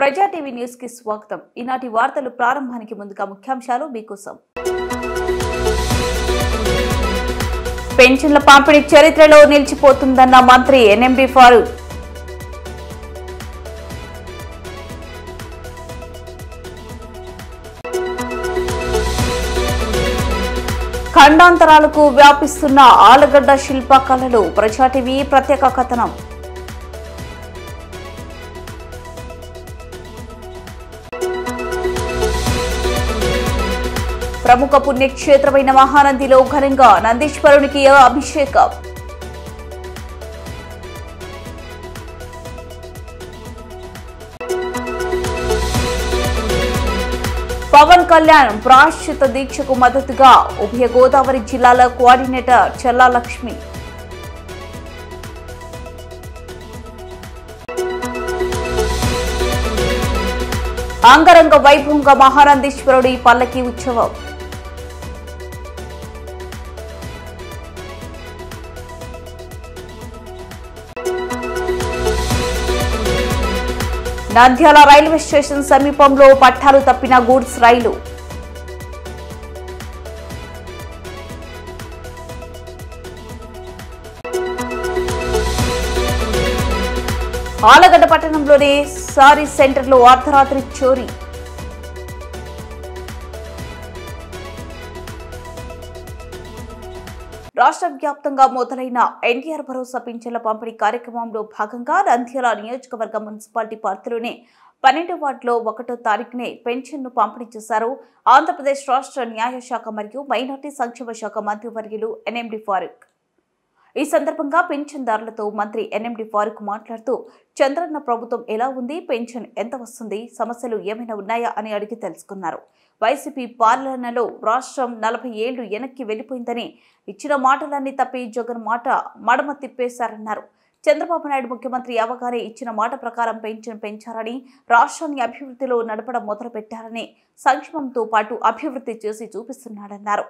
ప్రజా TV news కి స్వాగతం. ఈనాటి వార్తలు ప్రారంభానికి ముందుగా ముఖ్యాంశాలు మీకోసం. పెన్షన్ల పంపిణీ చరిత్రలో నిలిచిపోతుందన్న మంత్రి ఎన్ఎండి ఫారూక్. ఖండాంతరాలకు వ్యాపిస్తున్న ఆలగడ్డ శిల్పకళలు. ప్రజా టీవీ ప్రత్యేక కథనం. ప్రముఖ పుణ్యక్షేత్రమైన మహానందిలో ఘనంగా నందీశ్వరునికి అభిషేకం. పవన్ కళ్యాణ్ ప్రాయశ్చిత దీక్షకు మద్దతుగా ఉభయ గోదావరి జిల్లాల కోఆర్డినేటర్ చల్లా లక్ష్మి. అంగరంగ వైభవంగా మహానందీశ్వరుడి పల్లకి ఉత్సవం. నంద్యాల రైల్వే స్టేషన్ సమీపంలో పట్టాలు తప్పిన గూడ్స్ రైలు. ఆలగడ్డ పట్టణంలోని సారీ సెంటర్లో అర్ధరాత్రి చోరీ. రాష్ట్ర వ్యాప్తంగా మొదలైన ఎన్టీఆర్ భరోసా పింఛన్ల పంపిణీ కార్యక్రమంలో భాగంగా నంద్యాల నియోజకవర్గ మున్సిపాలిటీ పరిధిలోని 12 వార్డులో 1వ తారీఖునే పెన్షన్ను పంపిణీ చేశారు ఆంధ్రప్రదేశ్ రాష్ట్ర న్యాయశాఖ మరియు మైనార్టీ సంక్షేమ శాఖ మంత్రివర్యులు ఎన్ఎండి ఫారూక్. ఈ సందర్భంగా పెన్షన్దారులతో మంత్రి ఎన్ఎండి ఫారూక్ మాట్లాడుతూ చంద్రన్న ప్రభుత్వం ఎలా ఉంది, పెన్షన్ ఎంత వస్తుంది, సమస్యలు ఏమైనా ఉన్నాయా అని అడిగి తెలుసుకున్నారు. వైసీపీ పాలనలో రాష్ట్రం 40 ఏళ్లు వెనక్కి వెళ్లిపోయిందని, ఇచ్చిన మాటలన్నీ తప్పి జగన్ మాట మడమ తిప్పేశారన్నారు. చంద్రబాబు నాయుడు ముఖ్యమంత్రి అవగానే ఇచ్చిన మాట ప్రకారం పెన్షన్ పెంచారని, రాష్ట్రాన్ని అభివృద్ధిలో నడపడం మొదలుపెట్టారని, సంక్షేమంతో పాటు అభివృద్ధి చేసి చూపిస్తున్నాడన్నారు.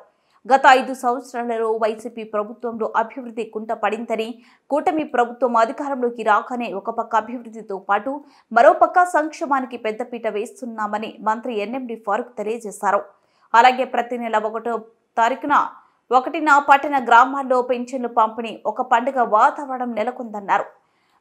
గత 5 సంవత్సరాలలో వైసీపీ ప్రభుత్వంలో అభివృద్ధి కుంట పడిందని, కూటమి ప్రభుత్వం అధికారంలోకి రాగానే ఒక పక్క అభివృద్ధితో పాటు మరోపక్క సంక్షేమానికి పెద్దపీట వేస్తున్నామని మంత్రి ఎన్ఎండి ఫారూక్ తెలియజేశారు. అలాగే ప్రతి నెల 1వ తారీఖున పట్టణ గ్రామాల్లో పెన్షన్లు పంపిణీ ఒక పండుగ వాతావరణం నెలకొందన్నారు.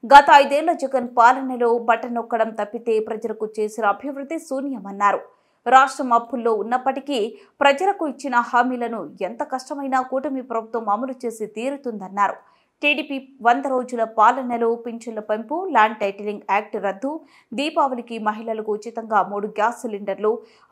గత 5 ఏళ్ల జగన్ పాలనలో బటనొక్కడం తప్పితే ప్రజలకు చేసిన అభివృద్ధి శూన్యమన్నారు. రాష్ట్రం అప్పుల్లో ఉన్నప్పటికీ ప్రజలకు ఇచ్చిన హామీలను ఎంత కష్టమైనా కూటమి ప్రభుత్వం అమలు చేసి తీరుతుందన్నారు. టీడీపీ 100 రోజుల పాలనలో పింఛన్ల పెంపు, ల్యాండ్ టైటిలింగ్ యాక్ట్ రద్దు, దీపావళికి మహిళలకు ఉచితంగా 3 గ్యాస్ సిలిండర్లు,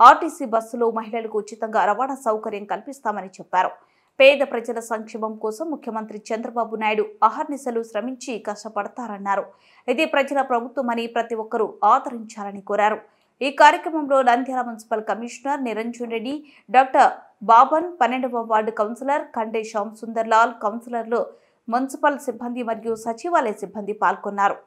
ఆర్టీసీ బస్సులో మహిళలకు ఉచితంగా రవాణా సౌకర్యం కల్పిస్తామని చెప్పారు. పేద ప్రజల సంక్షేమం కోసం ముఖ్యమంత్రి చంద్రబాబు నాయుడు అహర్నిశలు శ్రమించి కష్టపడతారన్నారు. ఇది ప్రజల ప్రభుత్వమని ప్రతి ఒక్కరూ ఆదరించాలని కోరారు. ఈ కార్యక్రమంలో Nandyal municipal commissioner Niranjan Reddy, doctor Baban, 12వ వార్డు కౌన్సిలర్ కండే శ్యామ్ సుందర్ లాల్, కౌన్సిలర్లు, మున్సిపల్ సిబ్బంది మరియు సచివాలయ సిబ్బంది పాల్గొన్నారు.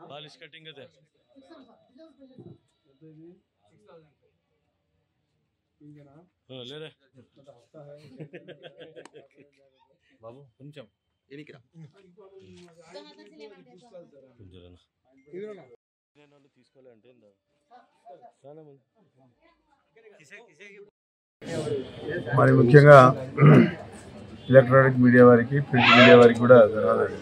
बालिश कटिंग है ले रे बाबू కొంచెం ఎనికిరా నేను తీసుకోవాలంటే చాలా మంది మరి ముఖ్యంగా ఎలక్ట్రానిక్ మీడియా వారికి, ప్రింట్ మీడియా వారికి కూడా ధన్యవాదాలు.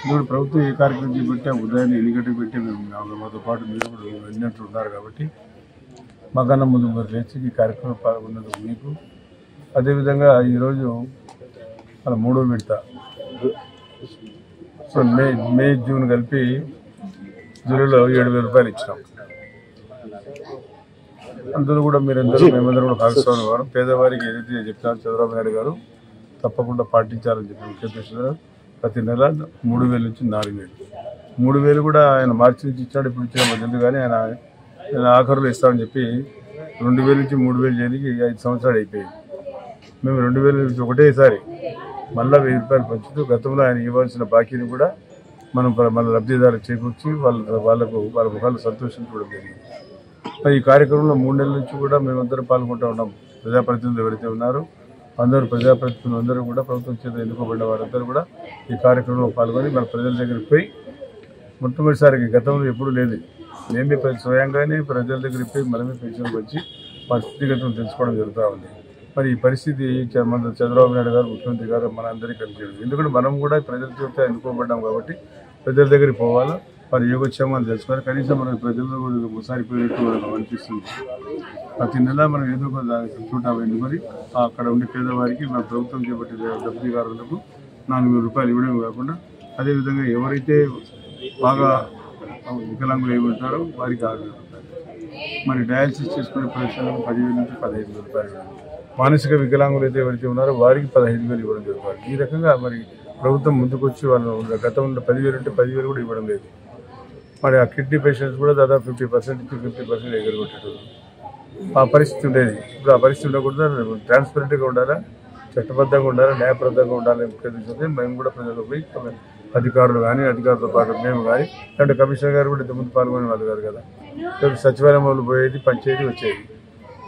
ఇప్పుడు ప్రభుత్వం ఈ కార్యక్రమం చేపట్టే ఉదయాన్నే 8 గంటలకు పెట్టి మేము మాతో పాటు మీరు కూడా వెళ్ళినట్టు ఉన్నారు కాబట్టి మాకన్నా ముందు మరి లేచి ఈ కార్యక్రమం పాల్గొన్నందుకు మీకు, అదేవిధంగా ఈరోజు మన 3వ విడత సో మే జూన్ కలిపి జూలైలో 7,000 రూపాయలు ఇచ్చినాం. అందరూ కూడా మీరందరూ మేమందరూ కూడా భాగస్వామి వారు. పేదవారికి ఏదైతే చెప్తారో చంద్రబాబు నాయుడు గారు తప్పకుండా పాటించాలని చెప్పి ముఖ్యమంత్రి ప్రతి నెల 3,000 నుంచి 4,000. 3,000 కూడా ఆయన మార్చి నుంచి ఇచ్చాడు, ఇప్పుడు ఇచ్చిన మధ్య కానీ ఆయన ఆఖరులో ఇస్తామని చెప్పి 2,000 నుంచి 3,000 చేయడానికి 5 సంవత్సరాలు అయిపోయింది. మేము 2000 నుంచి ఒకటేసారి మళ్ళీ 1000 రూపాయలు పంచుతూ గతంలో ఆయన ఇవ్వాల్సిన బాకీని కూడా మనం మన లబ్ధిదారులకు చేకూర్చి వాళ్ళ ముఖాలు సంతోషించడం జరిగింది. మరి ఈ కార్యక్రమంలో 3 నెలల నుంచి కూడా మేమందరం పాల్గొంటూ ఉన్నాం. ప్రజాప్రతినిధులు ఎవరైతే ఉన్నారో అందరూ ప్రజాప్రతినిధులు అందరూ కూడా ప్రభుత్వం చేత ఎన్నుకోబడిన వారందరూ కూడా ఈ కార్యక్రమంలో పాల్గొని మన ప్రజల దగ్గరికి పోయి మొట్టమొదటిసారికి గతంలో ఎప్పుడూ లేదు మేమే స్వయంగానే ప్రజల దగ్గరికి పోయి మనమే పెన్షన్ వచ్చి మన స్థితిగతులు తెలుసుకోవడం జరుగుతూ ఉంది. మరి ఈ పరిస్థితి మన చంద్రబాబు నాయుడు గారు ముఖ్యమంత్రి గారు మన అందరికీ కలిసి ఎందుకంటే మనం కూడా ప్రజల చేత ఎన్నుకోబడ్డాం కాబట్టి ప్రజల దగ్గరికి పోవాలా మరి యోగక్షేమాలు తెలుసుకోవాలి. కనీసం మన ప్రజల్లో కూడా ఒకసారి పోయినట్టు మనకు అనిపిస్తుంది. ప్రతి నెల మనం ఏదో ఒక చోట ఎన్నుకొని అక్కడ ఉండే పేదవారికి మన ప్రభుత్వం చేపట్టే లబ్ధిదారులకు 4,000 రూపాయలు ఇవ్వడం కాకుండా అదేవిధంగా ఎవరైతే బాగా వికలాంగులు ఏమంటారో వారికి 6,000 రూపాయలు, మరి డయాలసిస్ చేసుకునే ప్రదేశాలకు 10,000 నుంచి 15,000 రూపాయలు, మానసిక వికలాంగులు అయితే ఎవరైతే ఉన్నారో వారికి 15,000 ఇవ్వడం జరుగుతుంది. ఈ రకంగా మరి ప్రభుత్వం ముందుకు వచ్చి వాళ్ళు గతంలో 10,000 అంటే 10,000 కూడా ఇవ్వడం లేదు. మరి ఆ కిడ్నీ పేషెంట్స్ కూడా దాదాపు 50% నుంచి 50% ఎగరగొట్టేటప్పుడు ఆ పరిస్థితి ఉండేది. ఇప్పుడు ఆ పరిస్థితి ఉండకుండా ట్రాన్స్పరెంట్గా ఉండాలా, చట్టబద్ధంగా ఉండాలా, న్యాయబద్ధంగా ఉండాలని ఉద్దేశించి మేము కూడా ప్రజలకు పోయి అధికారులు కానీ అధికారులతో పాటు మేము కానీ అంటే కమిషనర్ గారు కూడా ఇంతకుముందు పాల్గొనే వాళ్ళు కాదు కదా. సచివాలయం వాళ్ళు పోయేది పంచేది వచ్చేది,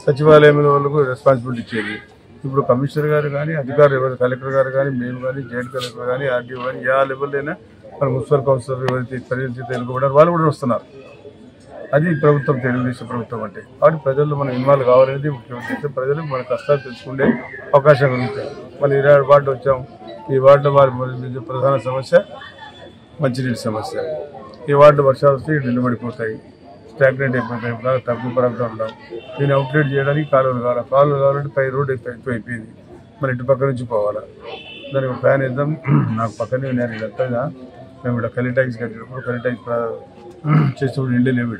సచివాలయం వాళ్ళకు రెస్పాన్సిబిలిటీ ఇచ్చేది. ఇప్పుడు కమిషనర్ గారు కానీ అధికారులు ఎవరు కలెక్టర్ గారు కానీ మేము కానీ జాయింట్ కలెక్టర్ కానీ ఆర్డీఓ కానీ ఏ లెవెల్ అయినా మన మున్సిపల్ కౌన్సిలర్ ఎవరైతే ప్రజలు తెలుగుపడారు వాళ్ళు కూడా వస్తున్నారు. అది ప్రభుత్వం, తెలుగుదేశం ప్రభుత్వం అంటే. కాబట్టి ప్రజల్లో మనం ఇన్వాల్వ్ కావాలనేది ముఖ్యమంత్రి. ప్రజలు మన కష్టాలు తెలుసుకునే అవకాశం కలుగుతాయి. మళ్ళీ 20 వార్డు వచ్చాం. ఈ వార్డులో వారి ప్రధాన సమస్య మంచినీటి సమస్య. ఈ వార్డు వర్షాలు వస్తే నిలబడిపోతాయి, స్టాగ్నెంట్ అయిపోతాయి, బాగా తగ్గుపరంగా ఉంటాం. దీన్ని అవుట్లెట్ చేయడానికి కాలువలు కావాలంటే పై రోడ్డు అయిపోయింది. మరి ఇటు పక్క నుంచి పోవాలా, దానికి ప్లాన్ వేద్దాం. నాకు పక్కనే నేను ఇదంతా మేము ఇక్కడ కలిటాక్స్ కట్టినప్పుడు కలిటాక్స్ చేసినప్పుడు ఇల్లు లేవు.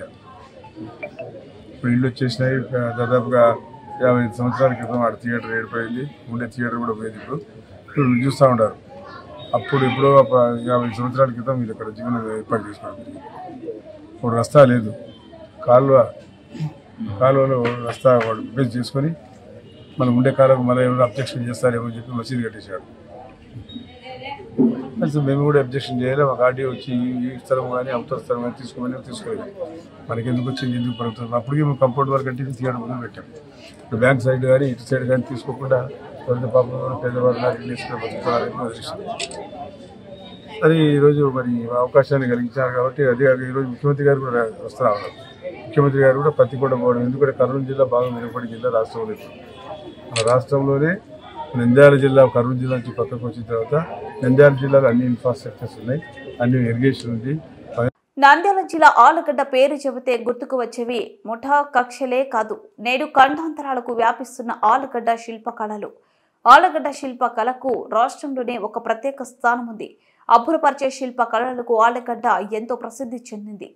ఇప్పుడు ఇల్లు వచ్చేసినాయి. దాదాపుగా 55 సంవత్సరాల క్రితం ఆడ థియేటర్ ఏడిపోయింది, ఉండే థియేటర్ కూడా పోయింది. ఇప్పుడు చూస్తూ ఉంటారు. అప్పుడు ఇప్పుడు 50 సంవత్సరాల క్రితం ఇది ఇక్కడ జీవనం ఏర్పాటు చేసుకోవడం. ఇప్పుడు రస్తా లేదు, కాలువలో రస్తా వాడు బేస్ చేసుకొని మనం ఉండే కాలువకు మళ్ళీ ఎవరు అబ్జెక్షన్ చేస్తారేమో అని చెప్పి మసీదు కట్టేశాడు. అసలు మేము కూడా అబ్జెక్షన్ చేయాలి. ఒక ఆర్డీ వచ్చి ఈ స్థలం కానీ అవతల స్థలం కానీ తీసుకోలేదు. మనకి ఎందుకు వచ్చింది, ఎందుకు పడుతుంది. అప్పటికే మేము కంపౌండ్ వర్క్ కట్టి తీయడం ముందు పెట్టాం. ఇప్పుడు బ్యాంక్ సైడ్ కానీ ఇటు సైడ్ కానీ తీసుకోకుండా ఎవరైతే పాపం పేదవాళ్ళు బతుకుతున్నారని వదిలేసింది. అది ఈరోజు మరి అవకాశాన్ని కలిగించారు కాబట్టి అదే ఈరోజు ముఖ్యమంత్రి గారు కూడా వస్తున్నారు. ముఖ్యమంత్రి గారు కూడా పత్తికొండ పోవడం, ఎందుకంటే కర్నూలు జిల్లా బాగా మెరుగుపడే జిల్లా రాష్ట్రంలో. మన రాష్ట్రంలోనే నంద్యాల జిల్లా కర్నూలు జిల్లా నుంచి పక్కకు వచ్చిన తర్వాత నంద్యాల జిల్లాలో అన్ని ఇన్ఫ్రాస్ట్రక్చర్స్ ఉన్నాయి, అన్ని ఇరిగేషన్ ఉంది. నంద్యాల జిల్లా ఆలగడ్డ పేరు చెబితే గుర్తుకు వచ్చేవి ముఠా కక్షలే కాదు, నేడు ఖండాంతరాలకు వ్యాపిస్తున్న ఆలగడ్డ శిల్పకళలు. ఆలగడ్డ శిల్పకళకు రాష్ట్రంలోనే ఒక ప్రత్యేక స్థానం ఉంది. అబ్బురపరిచే శిల్పకళలకు ఆలగడ్డ ఎంతో ప్రసిద్ధి చెందింది.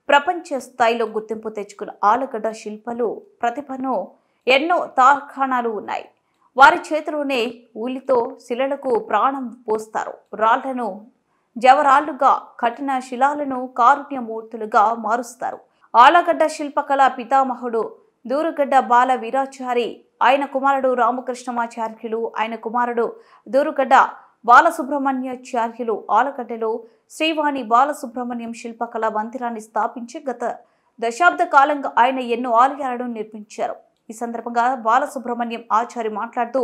ప్రపంచ స్థాయిలో గుర్తింపు తెచ్చుకున్న ఆలగడ్డ శిల్పలు ప్రతిభను ఎన్నో తార్ఖానాలు ఉన్నాయి. వారి చేతిలోనే ఊలితో శిలలకు ప్రాణం పోస్తారు. రాళ్లను జవరాళ్లుగా, కఠిన శిలాలను కారుణ్యమూర్తులుగా మారుస్తారు. ఆలగడ్డ శిల్పకళ పితామహుడు దూరుగడ్డ బాల వీరాచారి, ఆయన కుమారుడు రామకృష్ణమాచార్యులు, ఆయన కుమారుడు దూరుగడ్డ బాలసుబ్రహ్మణ్యాచార్యులు ఆలగడ్డలో శ్రీవాణి బాలసుబ్రహ్మణ్యం శిల్పకళ మందిరాన్ని స్థాపించి గత దశాబ్ద కాలంగా ఆయన ఎన్నో ఆలయాలను నిర్మించారు. ఈ సందర్భంగా బాలసుబ్రహ్మణ్యం ఆచారి మాట్లాడుతూ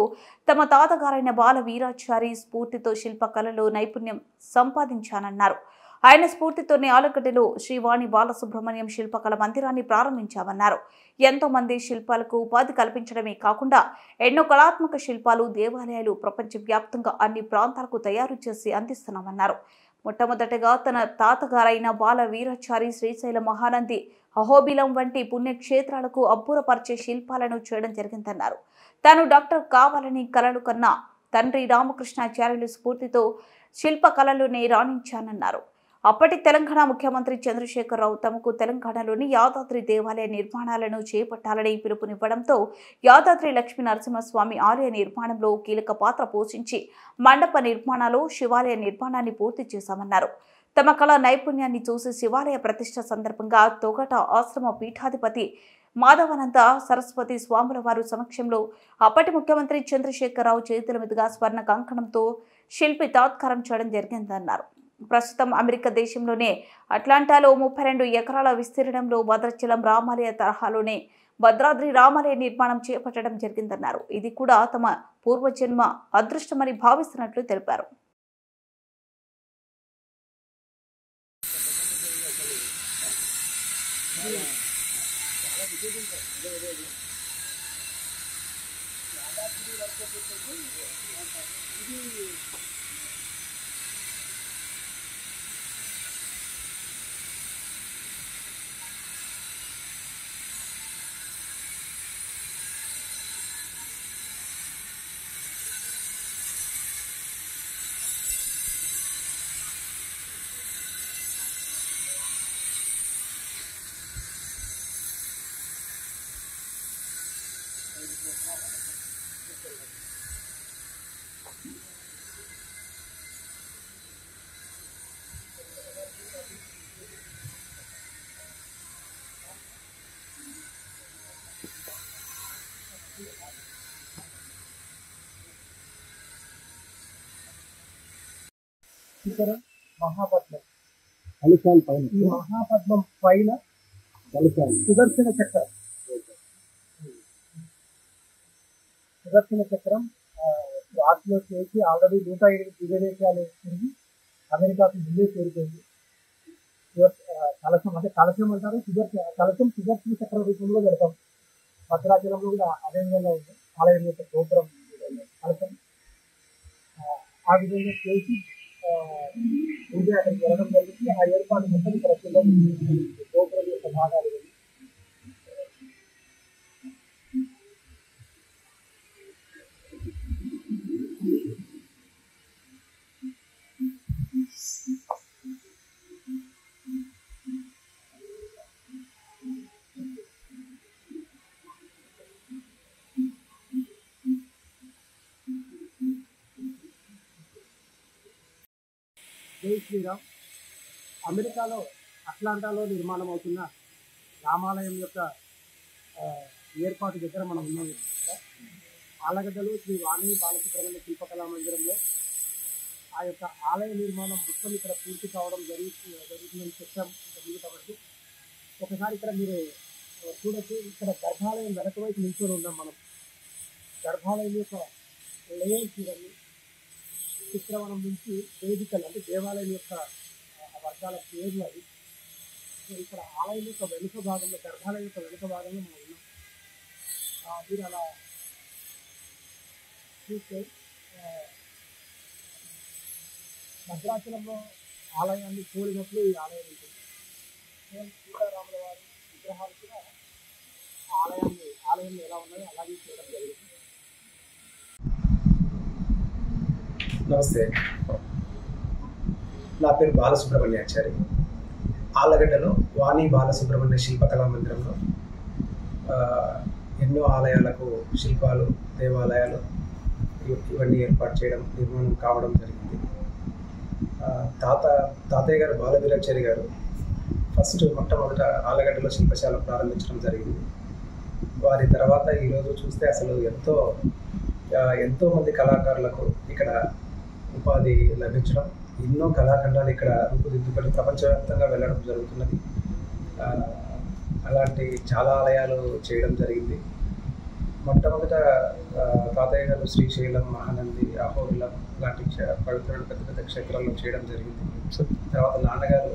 తమ తాతగారైన బాల వీరాచారి స్ఫూర్తితో శిల్పకళలో నైపుణ్యం సంపాదించానన్నారు. ఆయన స్ఫూర్తితోనే ఆలగడ్డలో శ్రీవాణి బాలసుబ్రహ్మణ్యం శిల్పకళ మందిరాన్ని ప్రారంభించామన్నారు. ఎంతో మంది శిల్పాలకు ఉపాధి కల్పించడమే కాకుండా ఎన్నో కళాత్మక శిల్పాలు, దేవాలయాలు ప్రపంచవ్యాప్తంగా అన్ని ప్రాంతాలకు తయారు చేసి అందిస్తున్నామన్నారు. మొట్టమొదటగా తన తాతగారైన బాల వీరాచారి శ్రీశైల మహానంది, అహోబిలం వంటి పుణ్యక్షేత్రాలకు అబ్బురపరిచే శిల్పాలను చేయడం జరిగిందన్నారు. తాను డాక్టర్ కావాలని కలలు కన్నా తండ్రి రామకృష్ణాచార్యులు స్ఫూర్తితో శిల్పకళలోనే రాణించానన్నారు. అప్పటి తెలంగాణ ముఖ్యమంత్రి చంద్రశేఖరరావు తమకు తెలంగాణలోని యాదాద్రి దేవాలయ నిర్మాణాలను చేపట్టాలని పిలుపునివ్వడంతో యాదాద్రి లక్ష్మీ నరసింహస్వామి ఆలయ నిర్మాణంలో కీలక పాత్ర పోషించి మండప నిర్మాణాలు, శివాలయ నిర్మాణాన్ని పూర్తి చేశామన్నారు. తమ కళా నైపుణ్యాన్ని చూసి శివాలయ ప్రతిష్ట సందర్భంగా తొగట ఆశ్రమ పీఠాధిపతి మాధవానంద సరస్వతి స్వాముల వారు సమక్షంలో అప్పటి ముఖ్యమంత్రి చంద్రశేఖరరావు చేతుల మీదుగా స్వర్ణ కంకణంతో శిల్పి తాత్కారం చేయడం జరిగిందన్నారు. ప్రస్తుతం అమెరికా దేశంలోనే అట్లాంటాలో 32 ఎకరాల విస్తీర్ణంలో భద్రాచలం రామాలయ తరహాలోనే భద్రాద్రి రామాలయ నిర్మాణం చేపట్టడం జరిగిందన్నారు. ఇది కూడా తమ పూర్వజన్మ అదృష్టమని భావిస్తున్నట్లు తెలిపారు. శిఖరం మహాపద్మం కలిశాల పైన ఈ మహాపద్మం పైన కలిశాలు సుదర్శన చక్రం వాటిలో చేసి ఆల్రెడీ 108 దివ్యదేశాలు తిరిగి అమెరికాకు ముందే చేరిపోయింది. కలశం అంటే కలశం అంటారు, కలశం సుదర్శన చక్ర రూపంలో పెడతాం. భద్రాచలంలో కూడా అదే విధంగా ఉంది. ఆలయం యొక్క గోపురం కలశం ఆ విధంగా చేసి పూజ అక్కడికి వెళ్ళడం జరిగింది. ఆ ఏర్పాటు మొత్తం ఇక్కడ గోపురం యొక్క భాగాలు జై శ్రీరామ్. అమెరికాలో అట్లాంటాలో నిర్మాణం అవుతున్న రామాలయం యొక్క ఏర్పాటు దగ్గర మనం ఉన్నాం. ఆలగడ్డలో శ్రీ వాణి బాలసుబ్రహ్మణ్య శిల్పకళా మందిరంలో ఆ యొక్క ఆలయ నిర్మాణం మొత్తం ఇక్కడ పూర్తి కావడం జరుగుతుందని చెప్పాం ముందు. కాబట్టి ఒకసారి ఇక్కడ మీరు చూడొచ్చు, ఇక్కడ గర్భాలయం వెనక వైపు నిల్చొని ఉన్నాం మనం. గర్భాలయం యొక్క లేఅవుట్ చూడండి. చిత్రవనం నుంచి వేదికలు అంటే దేవాలయం యొక్క వర్గాల పేర్లు అవి. ఇక్కడ ఆలయం యొక్క వెనుక భాగంలో, గర్భాలయం యొక్క వెనుక భాగంలో మనం ఉన్నాం. మీరు అలా చూస్తే భద్రాచలంలో ఆలయాన్ని పోలినట్లు ఈ ఆలయం ఉంటుంది. సీతారాముల వారి విగ్రహాలు కూడా ఆలయంలో ఎలా ఉన్నాయో అలాగే చూడడం జరిగింది. నమస్తే, నా పేరు బాలసుబ్రహ్మణ్యాచారి. ఆలగడ్డలో వాణి బాలసుబ్రహ్మణ్య శిల్పకళా మందిరంలో ఎన్నో ఆలయాలకు శిల్పాలు, దేవాలయాలు ఇవన్నీ ఏర్పాటు చేయడం, నిర్మాణం కావడం జరిగింది. తాతయ్య గారు బాలవీరాచారి గారు మొట్టమొదట ఆలగడ్డలో శిల్పశాల ప్రారంభించడం జరిగింది. వారి తర్వాత ఈరోజు చూస్తే అసలు ఎంతో మంది కళాకారులకు ఇక్కడ ఉపాధి లభించడం, ఎన్నో కళాఖండాలు ఇక్కడ రూపుదిద్దుకొని ప్రపంచవ్యాప్తంగా వెళ్ళడం జరుగుతున్నది. అలాంటి చాలా ఆలయాలు చేయడం జరిగింది. మొట్టమొదట తాతయ్య గారు శ్రీశైలం, మహానంది, అహోబిలం లాంటి పవిత్రులు పెద్ద పెద్ద క్షేత్రాల్లో చేయడం జరిగింది. తర్వాత నాన్నగారు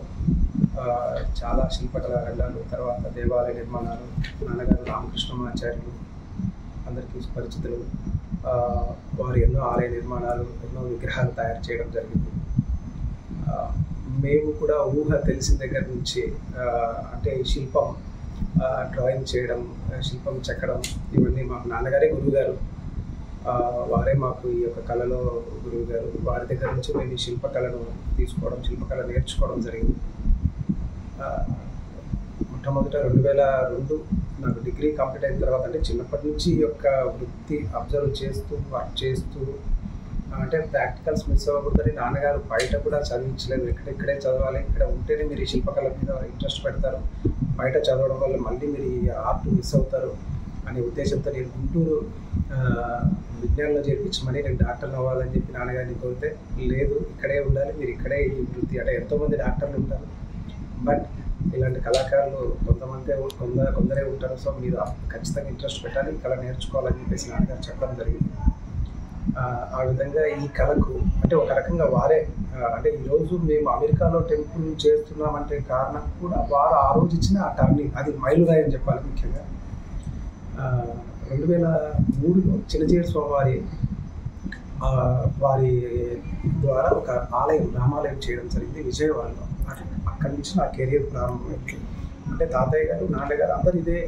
చాలా శిల్పకళాఖండాలు, తర్వాత దేవాలయ నిర్మాణాలు. నాన్నగారు రామకృష్ణమాచార్యులు అందరికీ పరిచితులు. వారు ఎన్నో ఆలయ నిర్మాణాలు, ఎన్నో విగ్రహాలు తయారు చేయడం జరిగింది. మేము కూడా ఊహ తెలిసిన దగ్గర నుంచి అంటే శిల్పం, డ్రాయింగ్ చేయడం, శిల్పం చెక్కడం ఇవన్నీ మాకు నాన్నగారే గురువుగారు. వారే మాకు ఈ యొక్క కళలో గురువుగారు. వారి దగ్గర నుంచి మేము ఈ శిల్పకళను తీసుకోవడం, శిల్పకళ నేర్చుకోవడం జరిగింది. మొట్టమొదట 2002 నాకు డిగ్రీ కంప్లీట్ అయిన తర్వాత, అంటే చిన్నప్పటి నుంచి ఈ యొక్క వృత్తి అబ్జర్వ్ చేస్తూ, వర్క్ చేస్తూ అంటే ప్రాక్టికల్స్ మిస్ అవ్వకూడదని నాన్నగారు బయట కూడా చదివించలేదు, ఇక్కడే చదవాలి, ఇక్కడ ఉంటేనే మీరు ఈ శిల్పకళ మీద ఇంట్రెస్ట్ పెడతారు, బయట చదవడం వల్ల మళ్ళీ మీరు ఈ ఆర్ట్ మిస్ అవుతారు అనే ఉద్దేశంతో నేను గుంటూరు విజ్ఞానంలో చేర్పించమని నేను డాక్టర్ని అవ్వాలని చెప్పి నాన్నగారిని కోరితే, లేదు ఇక్కడే ఉండాలి, మీరు ఇక్కడే ఈ వృత్తి, అంటే ఎంతోమంది డాక్టర్లు ఉంటారు బట్ ఇలాంటి కళాకారులు కొందరే ఉంటారు, సో మీరు ఖచ్చితంగా ఇంట్రెస్ట్ పెట్టాలి, ఈ కళ నేర్చుకోవాలని చెప్పేసి నాన్నగారు చెప్పడం జరిగింది. ఆ విధంగా ఈ కళకు అంటే ఒక రకంగా వారే అంటే ఈరోజు మేము అమెరికాలో టెంపుల్ చేస్తున్నామంటే కారణం కూడా వారు ఆ రోజు ఇచ్చిన ఆ టర్నింగ్, అది మైలురాయి అని చెప్పాలి. ముఖ్యంగా 2003లో చిన్నజీర స్వామివారి వారి ద్వారా ఒక ఆలయం, రామాలయం చేయడం జరిగింది విజయవాడలో. అక్కడి నుంచి నా కెరీర్ ప్రారంభమైంది. అంటే తాతయ్య గారు, నాన్నగారు అందరు ఇదే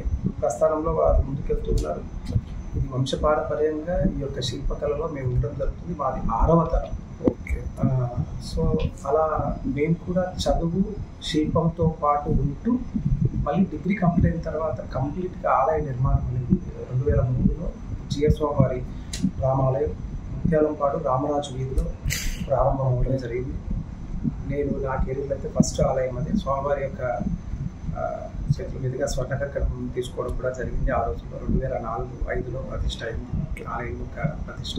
ప్రస్థానంలో వారు ముందుకెళ్తున్నారు. ఇది వంశపారపర్యంగా ఈ యొక్క శిల్పకళలో మేము ఉండడం జరుగుతుంది. మాది 6వ తరం. ఓకే. సో అలా మేము కూడా చదువు శిల్పంతో పాటు ఉంటూ మళ్ళీ డిగ్రీ కంప్లీట్ అయిన తర్వాత కంప్లీట్గా ఆలయ నిర్మాణం అనేది 2003లో జిఆర్ స్వామివారి రామాలయం ముత్యాలంపాడు రామరాజు వీధిలో ప్రారంభం అవ్వడం జరిగింది. నేను నా కెరీర్లో అయితే ఫస్ట్ ఆలయం అది స్వామివారి యొక్క చేతుల మీదుగా స్వర్ణకర్కటం తీసుకోవడం కూడా జరిగింది. ఆ రోజుల్లో 2004-05లో ప్రతిష్ట అయింది ఆలయం యొక్క ప్రతిష్ట.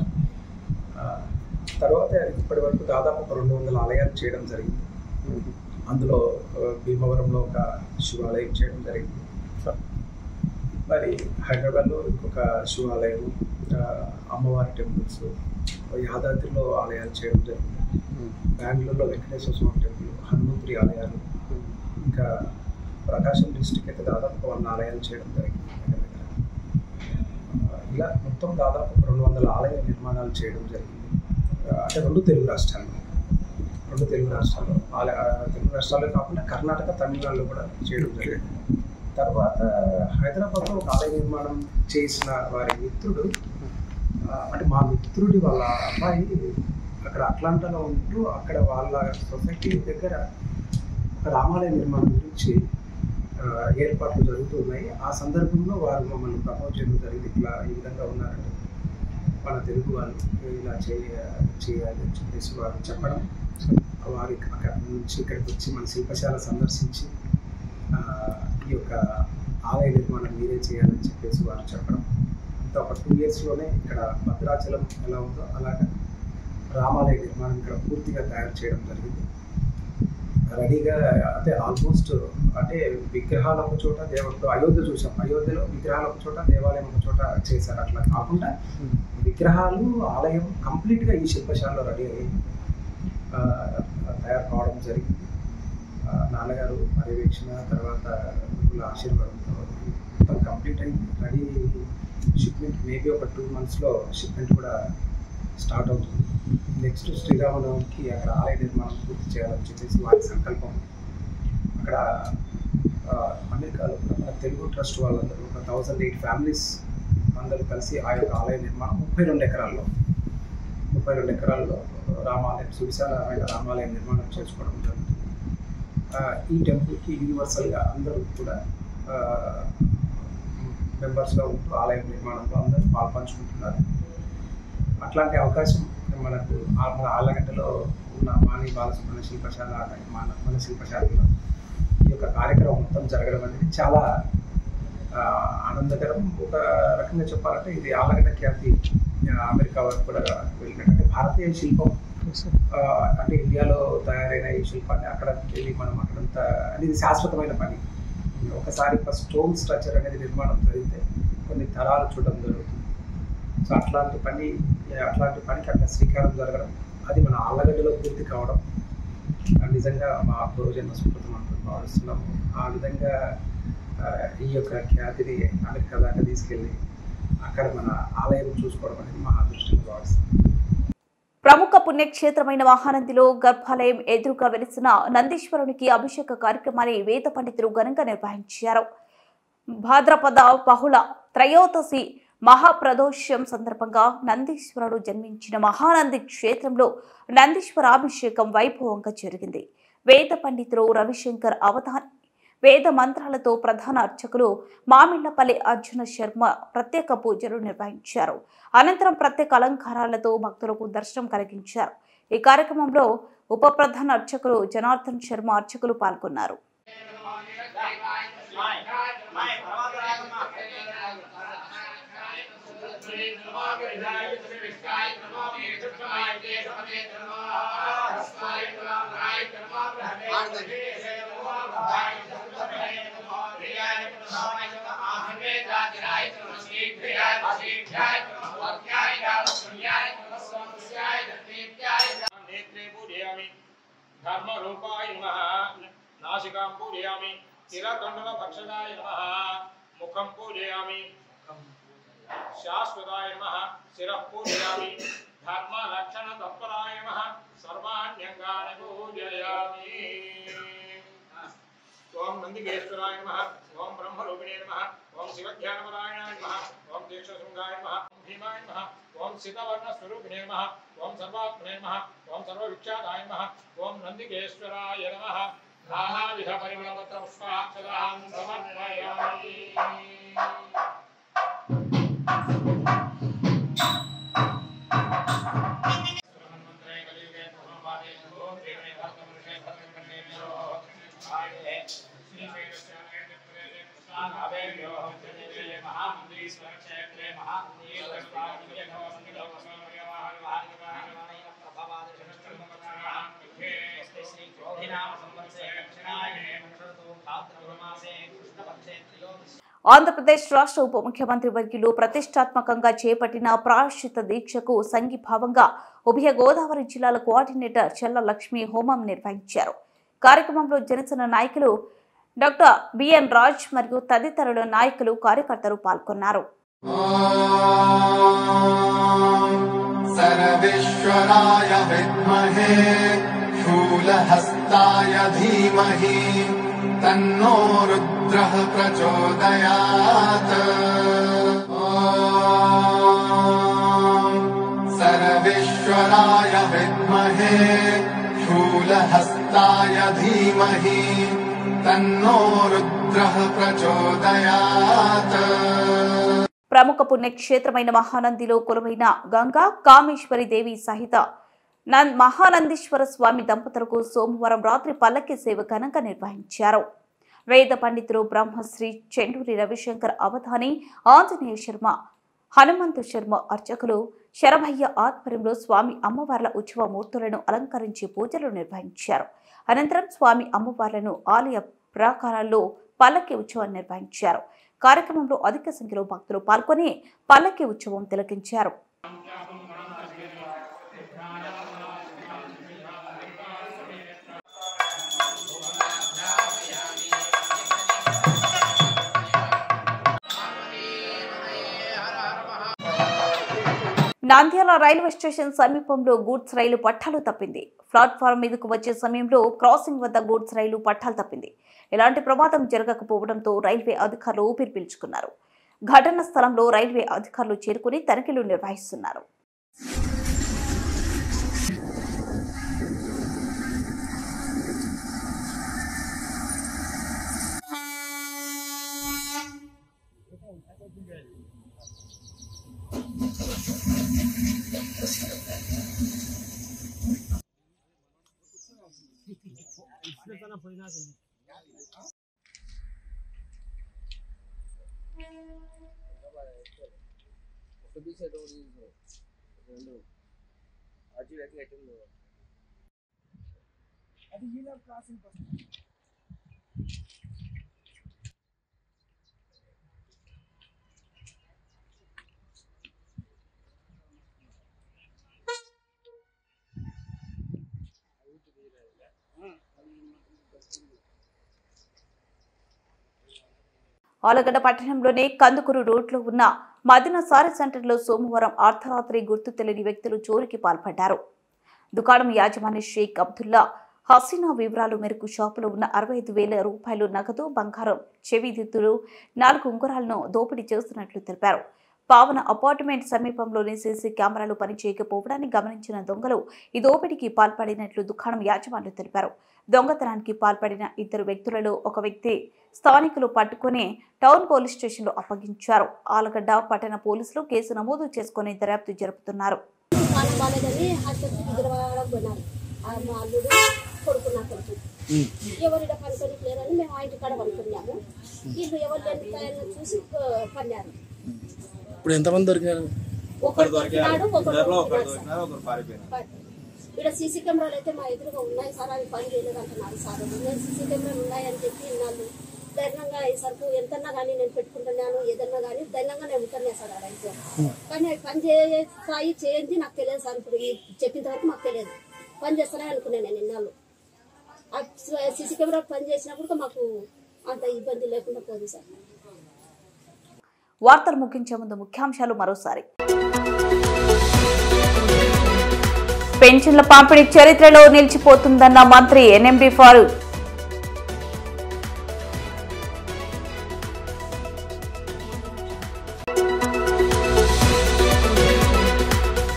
తర్వాత ఇప్పటి వరకు దాదాపు ఒక 200 ఆలయాలు చేయడం జరిగింది. అందులో భీమవరంలో ఒక శివాలయం చేయడం జరిగింది, మరి హైదరాబాద్లో ఇంకొక శివాలయం, అమ్మవారి టెంపుల్స్, యాదాద్రిలో ఆలయాలు చేయడం జరిగింది, బెంగళూరులో వెంకటేశ్వర స్వామి టెంపుల్, హనుమంతుడి ఆలయాలు, ఇంకా ప్రకాశం డిస్టిక్ అయితే దాదాపు 100 ఆలయాలు చేయడం జరిగింది. ఇలా మొత్తం దాదాపు 200 ఆలయ నిర్మాణాలు చేయడం జరిగింది. అంటే రెండు తెలుగు రాష్ట్రాల్లో తెలుగు రాష్ట్రాల్లో కాకుండా కర్ణాటక, తమిళనాడులో కూడా చేయడం జరిగింది. తర్వాత హైదరాబాద్లో ఒక ఆలయ నిర్మాణం చేసిన వారి మిత్రుడు, అంటే మా మిత్రుడి వాళ్ళ అబ్బాయి అక్కడ అట్లాంటాలో ఉంటూ అక్కడ వాళ్ళ సొసైటీ దగ్గర ఒక రామాలయ నిర్మాణం గురించి ఏర్పాట్లు జరుగుతూ ఉన్నాయి. ఆ సందర్భంలో వారు మమ్మల్ని ప్రపోజ్ చేయడం జరిగింది. ఇట్లా ఈ విధంగా ఉన్నారంటే మన తెలుగు వాళ్ళు ఇలా చేయాలి అని చెప్పేసి వారు చెప్పడం, వారి అక్కడ నుంచి ఇక్కడికి వచ్చి మన శిల్పశాల సందర్శించి ఈ యొక్క ఆలయ నిర్మాణం మీరే చేయాలని చెప్పేసి వారు చెప్పడం, అంతా ఒక 2 yearsలోనే ఇక్కడ భద్రాచలం ఎలా ఉందో అలాగే రామాలయ నిర్మాణం ఇక్కడ పూర్తిగా తయారు చేయడం జరిగింది. రెడీగా అంటే ఆల్మోస్ట్ అంటే విగ్రహాలు ఒక చోట ఇప్పుడు అయోధ్య చూసాం, అయోధ్యలో విగ్రహాలు ఒక చోట, దేవాలయం ఒక చోట చేశారు. అట్లా కాకుండా విగ్రహాలు, ఆలయం కంప్లీట్గా ఈ శిల్పశాలలో రెడీ అయ్యి తయారు కావడం జరిగింది. నాన్నగారు పర్యవేక్షణ తర్వాత గురువుల ఆశీర్వాదంతో మొత్తం కంప్లీట్ అయింది. రెడీ షిప్మెంట్ మేబీ ఒక 2 monthsలో షిప్మెంట్ కూడా స్టార్ట్ అవుతుంది. నెక్స్ట్ శ్రీరామనవమికి అక్కడ ఆలయ నిర్మాణం పూర్తి చేయాలని చెప్పేసి వారి సంకల్పం. అక్కడ అమెరికాలో మన తెలుగు ట్రస్ట్ వాళ్ళందరూ ఒక 1008 ఫ్యామిలీస్ అందరూ కలిసి ఆ యొక్క ఆలయ నిర్మాణం 32 ఎకరాల్లో రామాలయం, సువిశాలమైన రామాలయం నిర్మాణం చేసుకోవడం జరుగుతుంది. ఈ టెంపుల్కి యూనివర్సల్గా అందరూ కూడా మెంబర్స్గా ఉంటూ ఆలయం నిర్మాణంలో అందరూ పాల్పంచుకుంటున్నారు. అట్లాంటి అవకాశం మనకు మన ఆళ్ళగడ్డలో ఉన్న మాణి బాలసుబ్రహ్మణ్య శిల్పశాల మన శిల్పశాలలో ఈ యొక్క కార్యక్రమం మొత్తం జరగడం అనేది చాలా ఆనందకరం. ఒక రకంగా చెప్పాలంటే ఇది ఆళ్ళగడ్డ ఖ్యాతి అమెరికా వరకు కూడా వెళ్ళినట్టు భారతీయ శిల్పం, అంటే ఇండియాలో తయారైన ఈ శిల్పాన్ని అక్కడ వెళ్ళి మనం అక్కడంతా అనేది శాశ్వతమైన పని. ఒకసారి స్టోన్ స్ట్రక్చర్ అనేది నిర్మాణం జరిగితే కొన్ని తరాలు చూడడం జరుగుతుంది. సో అట్లాంటి పనికి అక్కడ శ్రీకారం జరగడం, అది మన ఆళ్ళగడ్డలో పూర్తి కావడం నిజంగా మా పూర్వజన్మ సుకృతం అంటూ భావిస్తున్నాము. ఆ విధంగా ఈ యొక్క ఖ్యాతిని అమెరికా దాకా తీసుకెళ్ళి అక్కడ మన ఆలయం చూసుకోవడం అనేది మా అదృష్టంగా భావిస్తున్నాం. ప్రముఖ పుణ్యక్షేత్రమైన మహానందిలో గర్భాలయం ఎదురుగా వెలిసిన నందీశ్వరునికి అభిషేక కార్యక్రమాన్ని వేద పండితులు ఘనంగా నిర్వహించారు. భాద్రపద బహుళ త్రయోదశి మహాప్రదోషం సందర్భంగా నందీశ్వరుడు జన్మించిన మహానంది క్షేత్రంలో నందీశ్వరాభిషేకం వైభవంగా జరిగింది. వేద పండితులు రవిశంకర్ అవధాని వేద మంత్రాలతో ప్రధాన అర్చకులు మామిళ్లపల్లి అర్జున శర్మ ప్రత్యేక పూజలు నిర్వహించారు. అనంతరం ప్రత్యేక అలంకారాలతో భక్తులకు దర్శనం కలిగించారు. ఈ కార్యక్రమంలో ఉప ప్రధాన అర్చకులు జనార్దన్ శర్మ అర్చకులు పాల్గొన్నారు. धर्मरूपाय नमः नासिकां पूजयामि तिलकण्डलभक्षणाय नमः मुखं पूजयामि शाश्वताय नमः शिरः पूजयामि धर्मरक्षणतत्पराय नमः सर्वाण्यङ्गानि पूजयामि ओम नंदिकेश्वराय नमः ओम ब्रह्मरूपिणे नमः ओम शिवज्ञानपरायणाय नमः ओम दीक्षाशृंगाय नमः ओम भीमाय नमः ओम सितवर्णस्वरूपिणे नमः ओम सर्वात्मने नमः ओम सर्वविख्याताय नमः ओम नंदिकेश्वराय नमः नानाविध परिमलपत्र पुष्पाक्षदां समर्पयामि। ఆంధ్రప్రదేశ్ రాష్ట్ర ఉప ముఖ్యమంత్రి వర్యులు ప్రతిష్టాత్మకంగా చేపట్టిన ప్రాయశ్చిత్త దీక్షకు సంఘీభావంగా ఉభయ గోదావరి జిల్లాల కోఆర్డినేటర్ చెల్ల లక్ష్మి హోమం నిర్వహించారు. కార్యక్రమంలో జనసేన నాయకులు డాక్టర్ బిఎన్ రాజ్ మరియు తదితరుల నాయకులు కార్యకర్తలు పాల్గొన్నారు. सर्वेश्वराय विद्महे शूलहस्ताय धीमहि तन्नो रुद्रः प्रचोदयात्। सर्वेश्वराय विद्महे शूलहस्ताय धीमहि तन्नो रुद्रः प्रचोदयात्। ప్రముఖ పుణ్యక్షేత్రమైన మహానందిలో కొలువైన గంగా కామేశ్వరి దేవి సహిత మహానందీశ్వర స్వామి దంపతులకు సోమవారం రాత్రి పల్లకి సేవ ఘనంగా నిర్వహించారు. వేద పండితులు బ్రహ్మశ్రీ చెండూరి రవిశంకర్ అవధాని, ఆంజనేయ శర్మ, హనుమంతు శర్మ అర్చకులు శరభయ్య ఆధ్వర్యంలో స్వామి అమ్మవార్ల ఉత్సవ మూర్తులను అలంకరించి పూజలు నిర్వహించారు. అనంతరం స్వామి అమ్మవార్లను ఆలయ ప్రాకారాల్లో పల్లకి ఉత్సవం నిర్వహించారు. కార్యక్రమంలో అధిక సంఖ్యలో భక్తులు పాల్గొని పల్లకి ఉత్సవం తిలకించారు. నంద్యాల రైల్వే స్టేషన్ సమీపంలో గూడ్స్ రైలు పట్టాలు తప్పింది. ప్లాట్ఫారం మీదకు వచ్చే సమయంలో క్రాసింగ్ వద్ద గూడ్స్ రైలు పట్టాలు తప్పింది. ఎలాంటి ప్రమాదం జరగకపోవడంతో రైల్వే అధికారులు ఊపిరి పీల్చుకున్నారు. ఘటన స్థలంలో రైల్వే అధికారులు చేరుకుని తనిఖీలు నిర్వహిస్తున్నారు. ఆలగడ్డ పట్టణంలోని కందుకూరు రోడ్లో ఉన్న మదీనా సారీ సెంటర్లో సోమవారం అర్ధరాత్రి గుర్తు తెలియని వ్యక్తులు చోరీకి పాల్పడ్డారు. దుకాణం యాజమాని షేక్ అబ్దుల్లా హసీనా వివరాల మేరకు షాపులో ఉన్న 65,000 రూపాయలు నగదు, బంగారం, చెవి దిద్దులు, 4 ఉంగరాలను దోపిడీ చేస్తున్నట్లు తెలిపారు. పావన అపార్ట్మెంట్ సమీపంలోని సీసీ కెమెరాలు పనిచేయకపోవడాన్ని గమనించిన దొంగలు ఈ దోపిడీకి పాల్పడినట్లు దుకాణం యాజమాన్యులు తెలిపారు. దొంగతనానికి పాల్పడిన ఇద్దరు వ్యక్తులలో ఒక వ్యక్తి స్థానికులు పట్టుకుని టౌన్ పోలీస్ స్టేషన్లో అప్పగించారు. ఆలగడ్డ పట్టణ పోలీసులు కేసు నమోదు చేసుకుని దర్యాప్తు జరుపుతున్నారు. ఎవరిడ పనుకొని లేరని మేము ఆ ఇంటి కాడ పనుకున్నాము. వీళ్ళు ఎవరు లేని చూసి పన్నారు. ఇప్పుడు ఎంతమంది దొరికారు? ఒకరు దొరికినాడు, ఇక్కడ సీసీ కెమెరాలు అయితే మా ఎదురుగా ఉన్నాయి సార్, అవి పని చేయలేదు అంటున్నారు సార్. నేను సీసీ కెమెరాలు ఉన్నాయని చెప్పి వాళ్ళు ధైర్యంగా ఈ సరుకు ఎంతన్నా కానీ నేను పెట్టుకుంటున్నాను, ఏదన్నా కానీ ధైర్యంగా నేను ఉంటున్నాను సార్ అలా అయితే. కానీ అవి పని చేస్తాయి చేయండి నాకు తెలియదు సార్. ఇప్పుడు చెప్పినంత వరకు మాకు తెలియదు. పని చేస్తానే అనుకున్నాను నేను ఇన్నాళ్ళు. సీసీ కెమెరా పని చేసినప్పుడు మాకు అంత ఇబ్బంది లేకుండా పోదు సార్. వార్తలు ముగించే ముందు ముఖ్యాంశాలు మరోసారి. పెన్షన్ల పంపిణీ చరిత్రలో నిలిచిపోతుందన్న మంత్రి ఎన్ఎండి ఫారూక్.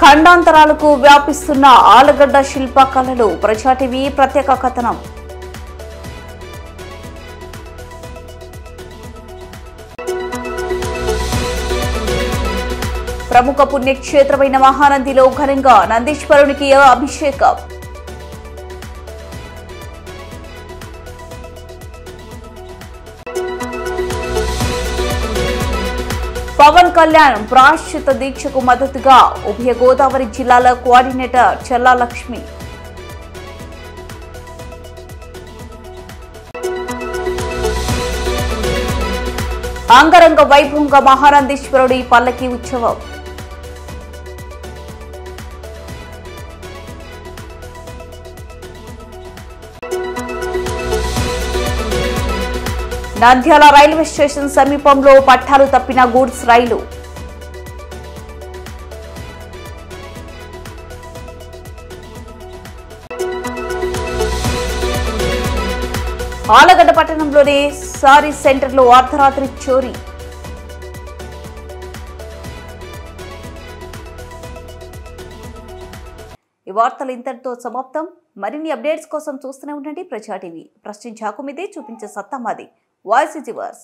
ఖండాంతరాలకు వ్యాపిస్తున్న ఆలగడ్డ శిల్పకళలు ప్రజా టీవీ ప్రత్యేక కథనం. ప్రముఖ పుణ్యక్షేత్రమైన మహానందిలో ఘనంగా నందీశ్వరునికి అభిషేకం. పవన్ కళ్యాణ్ ప్రాయశ్చిత దీక్షకు మద్దతుగా ఉభయ గోదావరి జిల్లాల కోఆర్డినేటర్ చల్లా లక్ష్మి. అంగరంగ వైభవంగా మహానందీశ్వరుడి పల్లకి ఉత్సవం. నంద్యాల రైల్వే స్టేషన్ సమీపంలో పట్టాలు తప్పిన గూడ్స్ రైలు. ఆలగడ్డ పట్టణంలోని సారీ సెంటర్లో అర్ధరాత్రి చోరీ. ఈ వార్తలు ఇంతటితో సమాప్తం. మరిన్ని అప్డేట్స్ కోసం చూస్తూనే ఉండండి ప్రజా టీవీ. ప్రశ్నించాకు మీదే, చూపించే సత్తా మాది. Voice is yours.